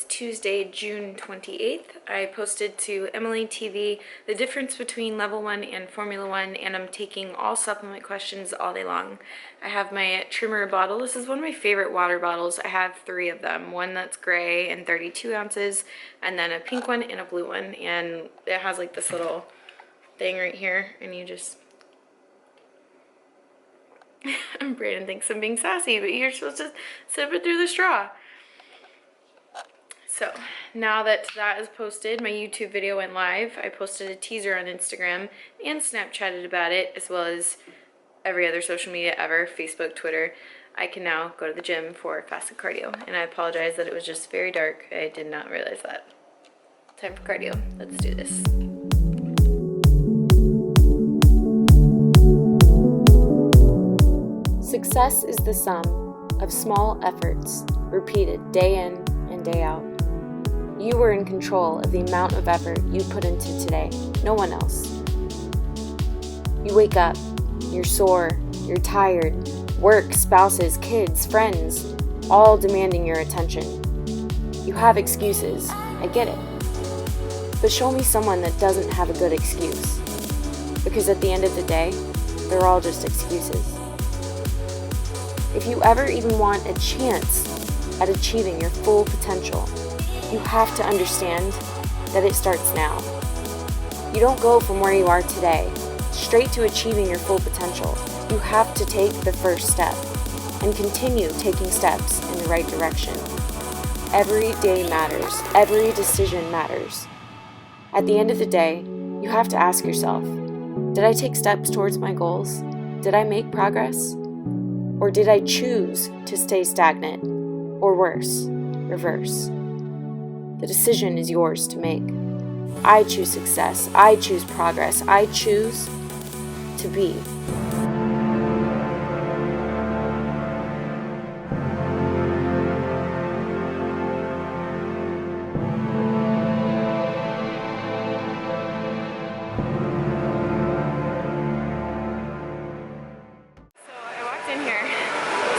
Tuesday, June 28th. I posted to Emily TV the difference between Level 1 and Formula 1, and I'm taking all supplement questions all day long. I have my trimmer bottle. This is one of my favorite water bottles. I have 3 of them. One that's gray and 32 ounces, and then a pink one and a blue one. And it has like this little thing right here, and you just... Brandon thinks I'm being sassy, but you're supposed to sip it through the straw. So now that that is posted, my YouTube video went live. I posted a teaser on Instagram and Snapchatted about it, as well as every other social media ever, Facebook, Twitter. I can now go to the gym for fasted cardio, and I apologize that it was just very dark. I did not realize that. Time for cardio. Let's do this. Success is the sum of small efforts repeated day in and day out. You were in control of the amount of effort you put into today, no one else. You wake up, you're sore, you're tired, work, spouses, kids, friends, all demanding your attention. You have excuses, I get it. But show me someone that doesn't have a good excuse. Because at the end of the day, they're all just excuses. If you ever even want a chance at achieving your full potential, you have to understand that it starts now. You don't go from where you are today straight to achieving your full potential. You have to take the first step and continue taking steps in the right direction. Every day matters. Every decision matters. At the end of the day, you have to ask yourself, did I take steps towards my goals? Did I make progress? Or did I choose to stay stagnant? Or worse, reverse? The decision is yours to make. I choose success. I choose progress. I choose to be. So I walked in here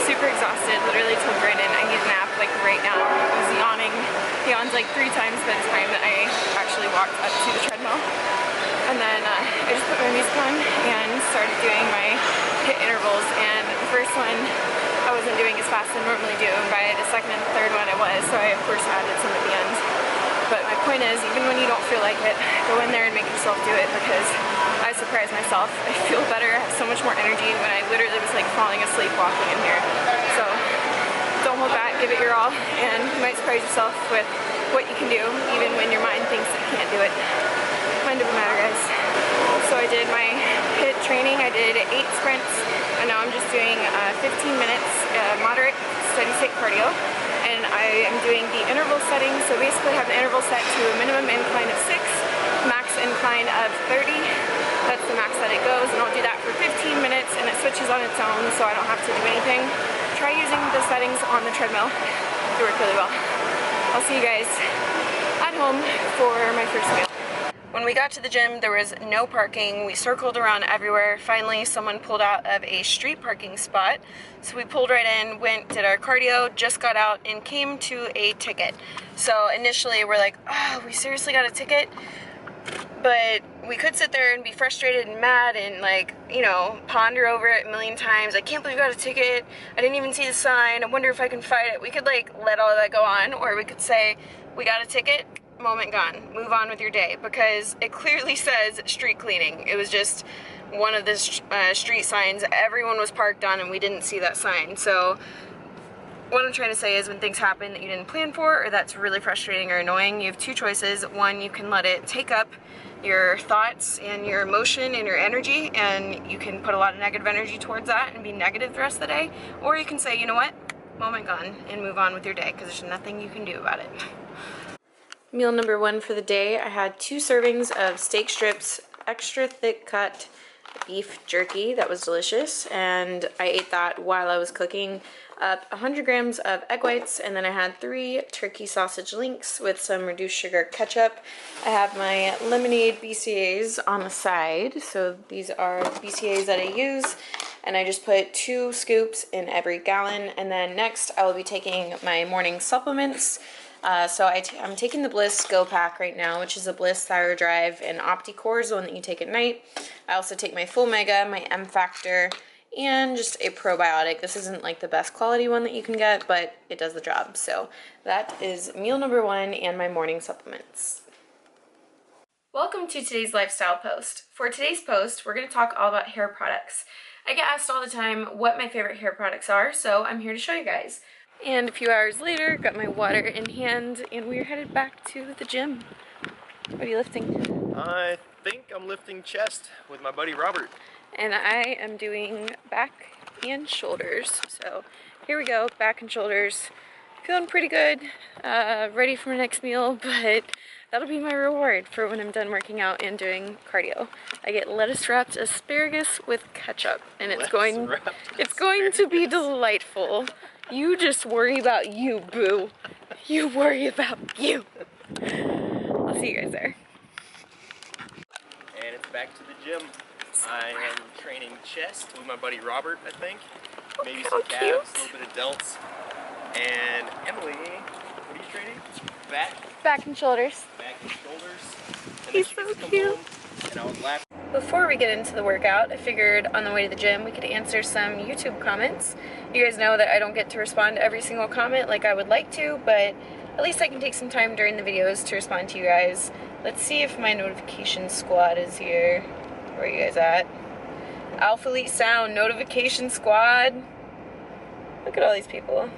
super exhausted, literally told Brandon I need a nap like right now. I was yawning. He yawns like 3 times by the time that I actually walked up to the treadmill. And then I just put my music on and started doing my HIIT intervals. And the first one I wasn't doing as fast as I normally do. And by the second and third one I was, so I of course added some at the end. But my point is, even when you don't feel like it, go in there and make yourself do it, because I surprised myself. I feel better, I have so much more energy when I literally was like falling asleep walking in here. So don't hold back, give it your all, and you might surprise yourself with what you can do, even when your mind thinks that you can't do it. Mind over matter, guys. So I did my HIIT training. I did 8 sprints, and now I'm just doing 15 minutes moderate steady state cardio. And I am doing the interval setting, so basically I have the interval set to a minimum incline of 6, max incline of 30. That's the max that it goes, and I'll do that for 15 minutes, and it switches on its own, so I don't have to do anything. Try using the settings on the treadmill. They work really well. I'll see you guys at home for my first meal. When we got to the gym, there was no parking. We circled around everywhere. Finally, someone pulled out of a street parking spot. So we pulled right in, went, did our cardio, just got out, and came to a ticket. So initially, we're like, oh, we seriously got a ticket? But we could sit there and be frustrated and mad and, like, you know, ponder over it a million times. I can't believe we got a ticket. I didn't even see the sign. I wonder if I can fight it. We could, like, let all of that go on. Or we could say, we got a ticket. Moment gone. Move on with your day, because it clearly says street cleaning. It was just one of the street signs everyone was parked on, and we didn't see that sign. So what I'm trying to say is, when things happen that you didn't plan for, or that's really frustrating or annoying, you have 2 choices. One, you can let it take up your thoughts and your emotion and your energy, and you can put a lot of negative energy towards that and be negative the rest of the day. Or you can say, you know what, moment gone, and move on with your day, because there's nothing you can do about it. Meal number 1 for the day, I had 2 servings of steak strips, extra thick cut beef jerky. That was delicious, and I ate that while I was cooking. up 100 grams of egg whites, and then I had 3 turkey sausage links with some reduced sugar ketchup. I have my lemonade BCAAs on the side, so these are BCAAs that I use, and I just put 2 scoops in every gallon. And then next I will be taking my morning supplements. So I'm taking the Bliss Go Pack right now, which is a Bliss Thyro Drive and OptiCore, the one that you take at night. I also take my Full Mega, my M Factor, and just a probiotic. This isn't like the best quality one that you can get, but it does the job. So that is meal number 1 and my morning supplements. Welcome to today's lifestyle post. For today's post, we're going to talk all about hair products. I get asked all the time what my favorite hair products are, so I'm here to show you guys. And a few hours later, got my water in hand, and we're headed back to the gym. What are you lifting? I think I'm lifting chest with my buddy Robert. And I am doing back and shoulders. So here we go, back and shoulders. Feeling pretty good, ready for my next meal, but that'll be my reward for when I'm done working out and doing cardio. I get lettuce wrapped asparagus with ketchup, and it's going to be delightful. You just worry about you, boo. You worry about you. I'll see you guys there. And it's back to the gym. I am training chest with my buddy Robert, I think. Maybe some calves, a little bit of delts. And Emily, what are you training? Back and shoulders. Back and shoulders. And He's so cute. And I was laughing. Before we get into the workout, I figured on the way to the gym we could answer some YouTube comments. You guys know that I don't get to respond to every single comment like I would like to, but at least I can take some time during the videos to respond to you guys. Let's see if my notification squad is here. Where are you guys at? Alphalete Sound, notification squad. Look at all these people.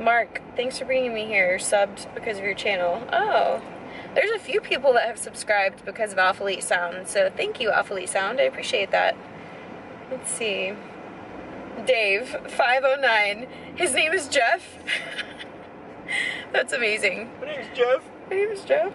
Mark, thanks for bringing me here. Subbed because of your channel. Oh. There's a few people that have subscribed because of Alphalete Sound, so thank you, Alphalete Sound. I appreciate that. Let's see. Dave, 509. His name is Jeff. That's amazing. My name is Jeff. My name is Jeff.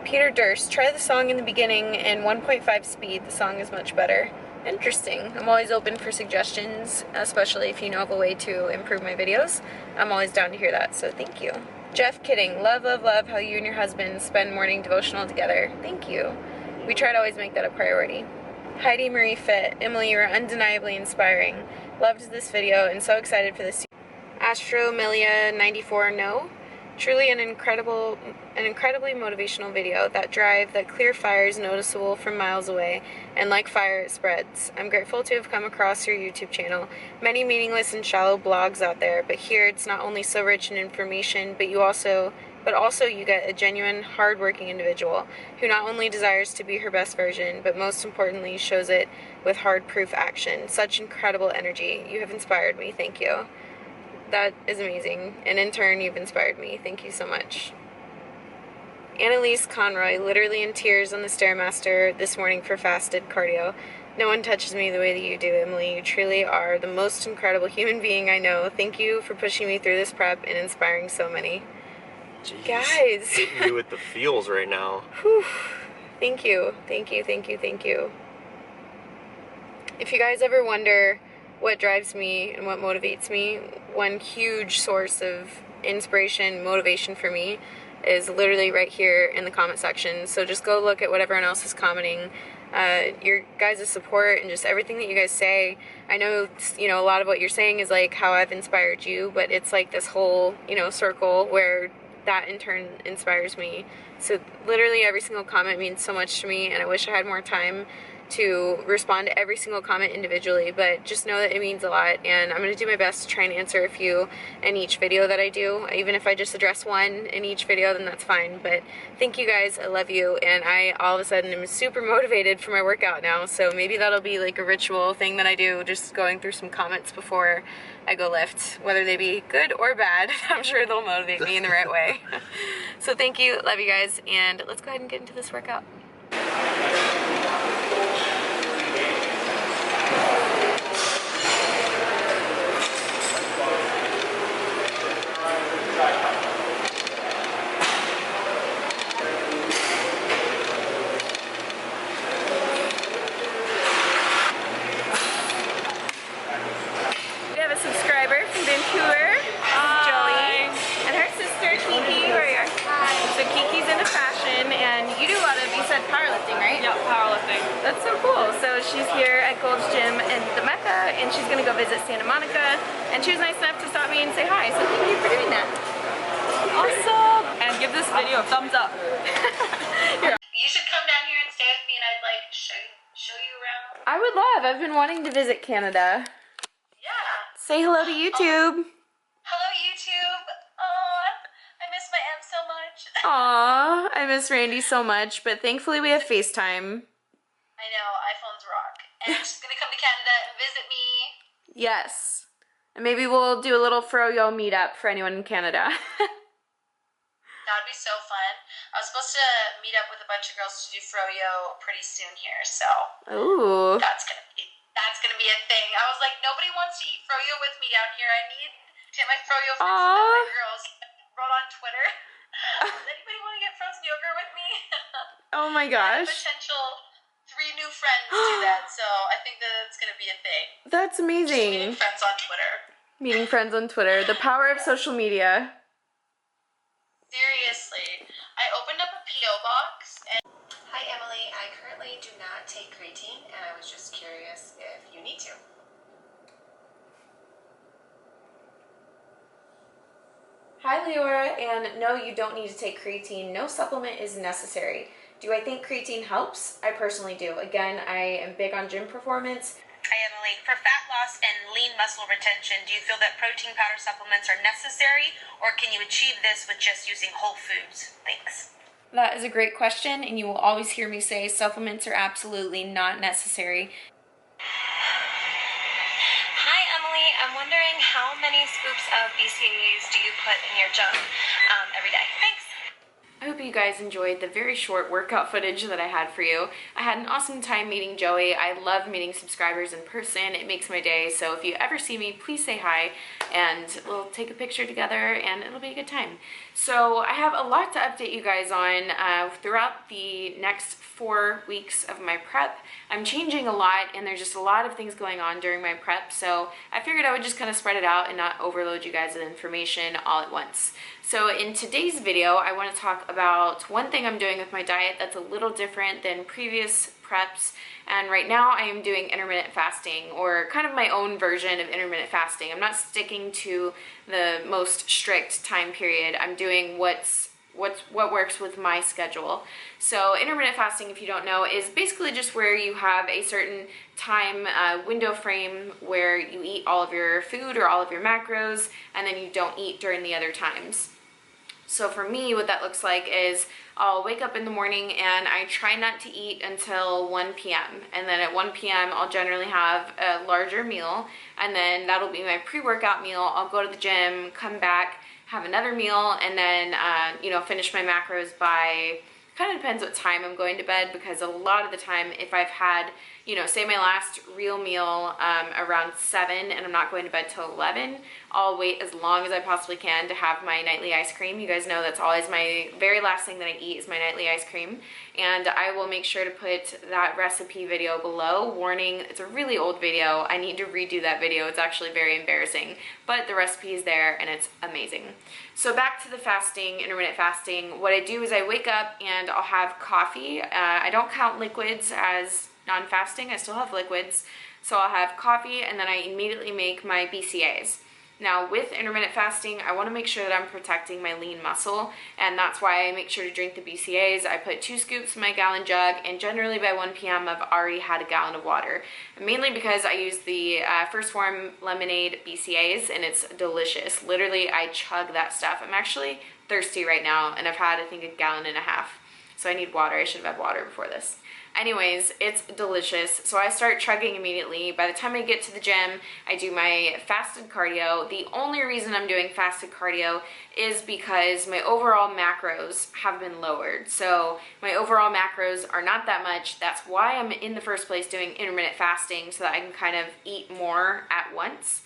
Peter Durst, try the song in the beginning in 1.5 speed. The song is much better. Interesting. I'm always open for suggestions, especially if you know of a way to improve my videos. I'm always down to hear that, so thank you. Jeff Kidding, love, love, love how you and your husband spend morning devotional together. Thank you. We try to always make that a priority. Heidi Marie Fit, Emily, you are undeniably inspiring. Loved this video and so excited for this. Astro Melia 94, no. Truly an incredibly motivational video. That drive, that clear fire is noticeable from miles away, and like fire it spreads. I'm grateful to have come across your YouTube channel. Many meaningless and shallow blogs out there, but here it's not only so rich in information, but also you get a genuine, hard-working individual who not only desires to be her best version, but most importantly shows it with hard-proof action. Such incredible energy. You have inspired me. Thank you. That is amazing, and in turn, you've inspired me. Thank you so much. Annalise Conroy, literally in tears on the Stairmaster this morning for fasted cardio. No one touches me the way that you do, Emily. You truly are the most incredible human being I know. Thank you for pushing me through this prep and inspiring so many. Jeez, guys. hitting you with the feels right now. Whew. Thank you. Thank you, thank you, thank you. If you guys ever wonder what drives me and what motivates me, one huge source of inspiration, motivation for me is literally right here in the comment section. So just go look at what everyone else is commenting. Your guys' support and just everything that you guys say. I know, you know, a lot of what you're saying is like how I've inspired you, but it's like this whole, you know, circle where that in turn inspires me. So literally every single comment means so much to me, and I wish I had more time to respond to every single comment individually, but just know that it means a lot, and I'm going to do my best to try and answer a few in each video that I do. Even if I just address one in each video, then that's fine. But thank you guys, I love you, and I all of a sudden am super motivated for my workout now, so maybe that'll be like a ritual thing that I do, just going through some comments before I go lift, whether they be good or bad. I'm sure they'll motivate me in the right way. So thank you, love you guys, and let's go ahead and get into this workout. We have a subscriber That's so cool. So she's here at Gold's Gym in the Mecca, and she's gonna go visit Santa Monica, and she was nice enough to stop me and say hi, so thank you for doing that. Awesome! And give this video a thumbs up. You should come down here and stay with me, and I'd like show you around. I would love. I've been wanting to visit Canada. Yeah. Say hello to YouTube. Hello, YouTube. Oh, I miss my aunt so much. Aw, I miss Randy so much, but thankfully we have FaceTime. I know, iPhones rock. And she's gonna come to Canada and visit me. Yes. And maybe we'll do a little froyo meetup for anyone in Canada. That would be so fun. I was supposed to meet up with a bunch of girls to do froyo pretty soon here, so Ooh. that's gonna be a thing. I was like, nobody wants to eat froyo with me down here. I need to get my froyo fixed with my girls. Wrote on Twitter. Does anybody want to get frozen yogurt with me? Oh my I have gosh. potential 3 new friends do that, so I think that it's gonna be a thing. That's amazing. Meeting friends on Twitter. Meeting friends on Twitter. The power of social media. Seriously. I opened up a P.O. box and... Hi Emily, I currently do not take creatine, and I was just curious if you need to. Hi Leora, and no, you don't need to take creatine. No supplement is necessary. Do I think creatine helps? I personally do. Again, I am big on gym performance. Hi Emily, for fat loss and lean muscle retention, do you feel that protein powder supplements are necessary, or can you achieve this with just using whole foods? Thanks. That is a great question, and you will always hear me say supplements are absolutely not necessary. Hi Emily, I'm wondering how many scoops of BCAAs do you put in your jug every day? Thanks. I hope you guys enjoyed the very short workout footage that I had for you. I had an awesome time meeting Joey. I love meeting subscribers in person. It makes my day. So if you ever see me, please say hi and we'll take a picture together and it'll be a good time. So I have a lot to update you guys on throughout the next 4 weeks of my prep. I'm changing a lot and there's just a lot of things going on during my prep. So I figured I would just kind of spread it out and not overload you guys with information all at once. So in today's video, I want to talk about one thing I'm doing with my diet that's a little different than previous preps. And right now I am doing intermittent fasting, or kind of my own version of intermittent fasting. I'm not sticking to the most strict time period. I'm doing what works with my schedule. So intermittent fasting, if you don't know, is basically just where you have a certain time window frame where you eat all of your food or all of your macros, and then you don't eat during the other times. So for me, what that looks like is I'll wake up in the morning and I try not to eat until 1 p.m. And then at 1 p.m. I'll generally have a larger meal, and then that'll be my pre-workout meal. I'll go to the gym, come back, have another meal, and then finish my macros by, kind of depends what time I'm going to bed, because a lot of the time if I've had, say my last real meal around 7 and I'm not going to bed till 11, I'll wait as long as I possibly can to have my nightly ice cream. You guys know that's always my very last thing that I eat is my nightly ice cream. And I will make sure to put that recipe video below. Warning, it's a really old video. I need to redo that video. It's actually very embarrassing, but the recipe is there and it's amazing. So back to the fasting, intermittent fasting. What I do is I wake up and I'll have coffee. I don't count liquids as non-fasting. I still have liquids. So I'll have coffee and then I immediately make my BCAAs. Now with intermittent fasting, I want to make sure that I'm protecting my lean muscle, and that's why I make sure to drink the BCAAs. I put 2 scoops in my gallon jug, and generally by 1 p.m. I've already had a gallon of water. Mainly because I use the First Form Lemonade BCAAs, and it's delicious. Literally, I chug that stuff. I'm actually thirsty right now, and I've had, I think, 1.5 gallons. So I need water. I should have had water before this. Anyways, it's delicious. So I start chugging immediately. By the time I get to the gym, I do my fasted cardio. The only reason I'm doing fasted cardio is because my overall macros have been lowered. So my overall macros are not that much. That's why I'm in the first place doing intermittent fasting, so that I can kind of eat more at once.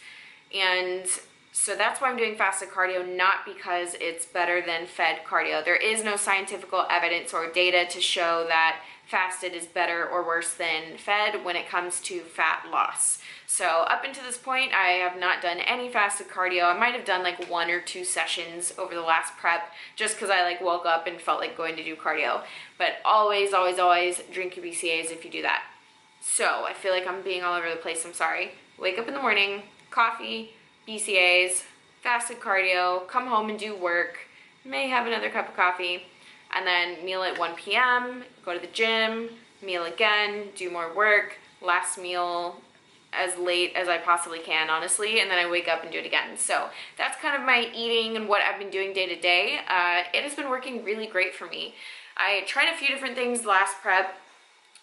And so that's why I'm doing fasted cardio, not because it's better than fed cardio. There is no scientific evidence or data to show that fasted is better or worse than fed when it comes to fat loss. So up until this point, I have not done any fasted cardio. I might have done like 1 or 2 sessions over the last prep, just because I woke up and felt like going to do cardio. But always, always, always drink your BCAAs if you do that. So I feel like I'm being all over the place, I'm sorry. Wake up in the morning, coffee, BCAAs, fasted cardio, come home and do work, may have another cup of coffee, and then meal at 1 p.m., go to the gym, meal again, do more work, last meal as late as I possibly can, honestly, and then I wake up and do it again. So that's kind of my eating and what I've been doing day to day. It has been working really great for me. I tried a few different things last prep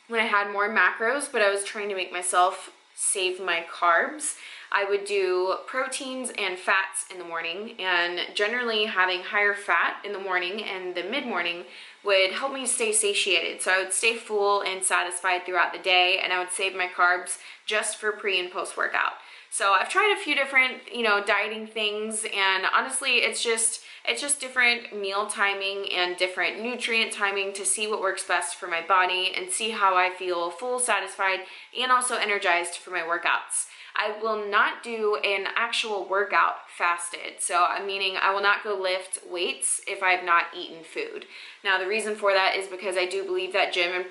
when I had more macros, but I was trying to make myself save my carbs. I would do proteins and fats in the morning, and generally having higher fat in the morning and the mid-morning would help me stay satiated. So I would stay full and satisfied throughout the day, and I would save my carbs just for pre and post workout. So I've tried a few different, dieting things, and honestly, it's just different meal timing and different nutrient timing to see what works best for my body and see how I feel full, satisfied, and also energized for my workouts. I will not do an actual workout fasted. So meaning I will not go lift weights if I have not eaten food. Now the reason for that is because I do believe that gym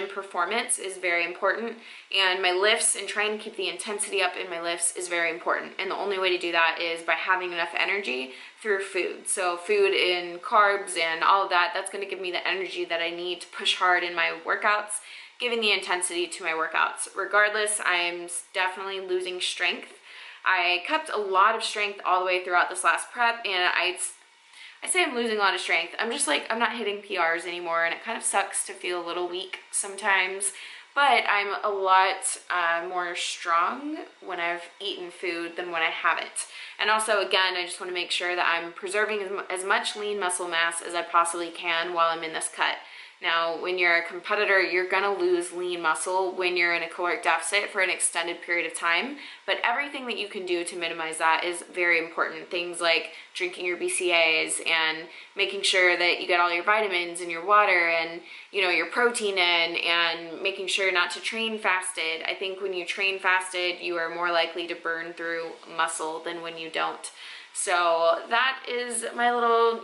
performance is very important, and my lifts and trying to keep the intensity up in my lifts is very important. And the only way to do that is by having enough energy through food. So food and carbs and all of that, that's going to give me the energy that I need to push hard in my workouts, giving the intensity to my workouts. Regardless, I'm definitely losing strength. I kept a lot of strength all the way throughout this last prep, and I say I'm losing a lot of strength. I'm just like, I'm not hitting PRs anymore, and it kind of sucks to feel a little weak sometimes, but I'm a lot more strong when I've eaten food than when I haven't. And also, again, I just want to make sure that I'm preserving as much lean muscle mass as I possibly can while I'm in this cut. Now, when you're a competitor, you're gonna lose lean muscle when you're in a caloric deficit for an extended period of time, but everything that you can do to minimize that is very important. Things like drinking your BCAAs and making sure that you get all your vitamins and your water and, your protein in, and making sure not to train fasted. I think when you train fasted, you are more likely to burn through muscle than when you don't. So that is my little,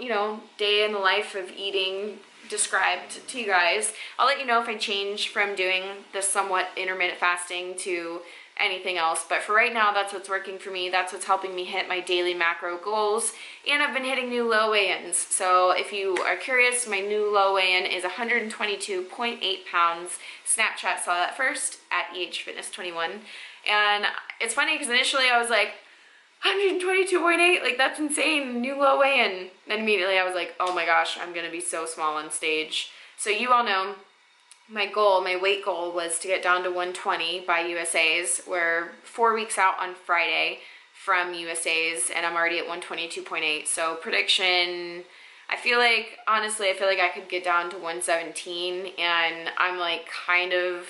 day in the life of eating described to you guys. I'll let you know if I change from doing the somewhat intermittent fasting to anything else, but for right now, that's what's working for me. That's what's helping me hit my daily macro goals, and I've been hitting new low weigh-ins. So if you are curious, my new low weigh-in is 122.8 pounds. Snapchat saw that first at ehfitness21, and it's funny because initially I was like, 122.8, like that's insane, new low weigh-in. Then immediately I was like, oh my gosh, I'm gonna be so small on stage. So you all know my weight goal was to get down to 120 by USA's. We're 4 weeks out on Friday from USA's, and I'm already at 122.8. So prediction, honestly, I feel like I could get down to 117, and I'm like kind of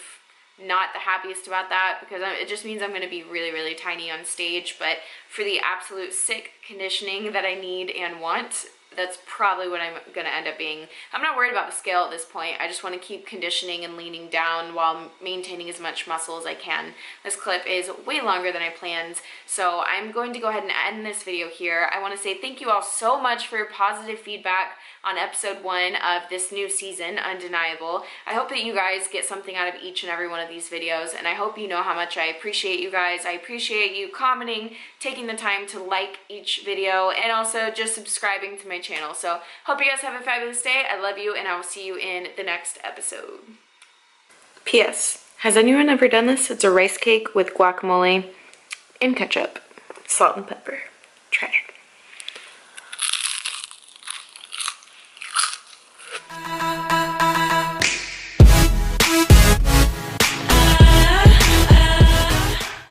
not the happiest about that because it just means I'm going to be really, really tiny on stage. But for the absolute sick conditioning that I need and want, that's probably what I'm going to end up being. I'm not worried about the scale at this point. I just want to keep conditioning and leaning down while maintaining as much muscle as I can. This clip is way longer than I planned, so I'm going to go ahead and end this video here. I want to say thank you all so much for your positive feedback on episode 1 of this new season, Undeniable. I hope that you guys get something out of each and every one of these videos, and I hope you know how much I appreciate you guys. I appreciate you commenting, taking the time to like each video, and also just subscribing to my channel. So hope you guys have a fabulous day. I love you, and I will see you in the next episode. P.S. Has anyone ever done this? It's a rice cake with guacamole and ketchup, salt and pepper.